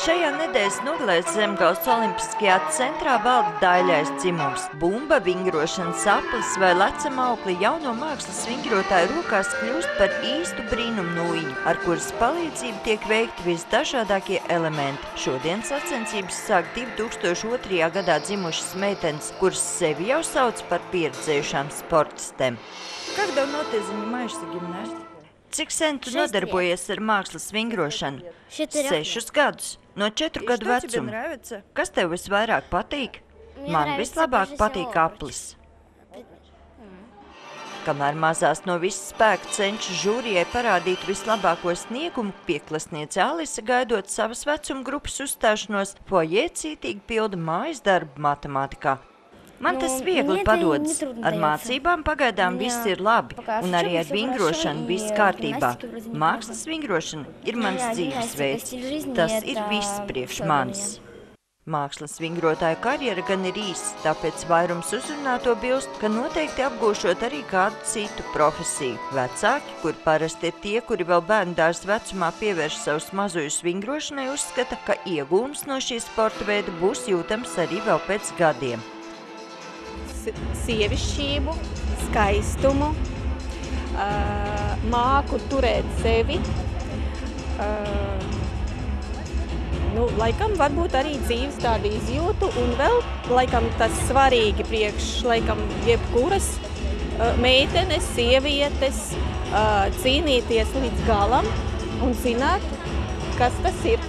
Šajā nedēļas nogalē Zemgales Olimpiskajā centrā valda daļais dzimums. Bumba, vingrošanas aplis vai lecama aukli jauno mākslas vingrotāju rokās kļūst par īstu brīnumu nūjiņu, ar kuras palīdzību tiek veikti visdažādākie elementi. Šodien sacensības sāk 2002. gadā dzimušas meitenes, kuras sevi jau sauc par pieredzējušām sportistēm. Как давно ты занимаешься гимнастикой? Cik sen tu nodarbojies ar mākslas vingrošanu? 6 gadus, no 4 gadu Что тебе vecuma. нравится? Kas tev visvairāk patīk? Man vislabāk patīk aplis. Kamēr mazās no visas spēka cenšas žūrijai parādīt vislabāko sniegumu, pieklasniece Alise, gaidot savas vecuma grupas uzstāšanos, foajē cītīgi pilda mājas darbu matemātikā. Man tas viegli padodas. Ar mācībām pagaidām viss ir labi, un arī ar vingrošanu viss kārtībā. Mākslas vingrošana ir mans dzīvesveids. Tas ir viss priekš manis. Mākslas vingrotāja karjera gan ir īsa, tāpēc vairums uzrunāto bilst, ka noteikti apgūšot arī kādu citu profesiju. Vecāki, kur parasti ir tie, kuri vēl bērndārs vecumā pievērš savus mazuļus vingrošanai, uzskata, ka iegūms no šī sporta veida būs jūtams arī vēl pēc gadiem. Sievišķību, skaistumu, māku turēt sevi, laikam varbūt arī dzīves tādu izjūtu, un vēl laikam tas svarīgi priekš laikam jebkuras meitenes, sievietes cīnīties līdz galam un zināt, kas tas ir.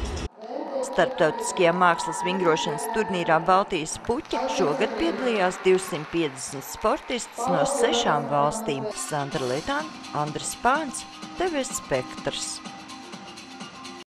Starptautiskajā mākslas vingrošanas turnīrā Baltijas puķa šogad piedalījās 250 sportistas no 6 valstīm. Sandra Litāna, Andris Pāns, TV Spektrs.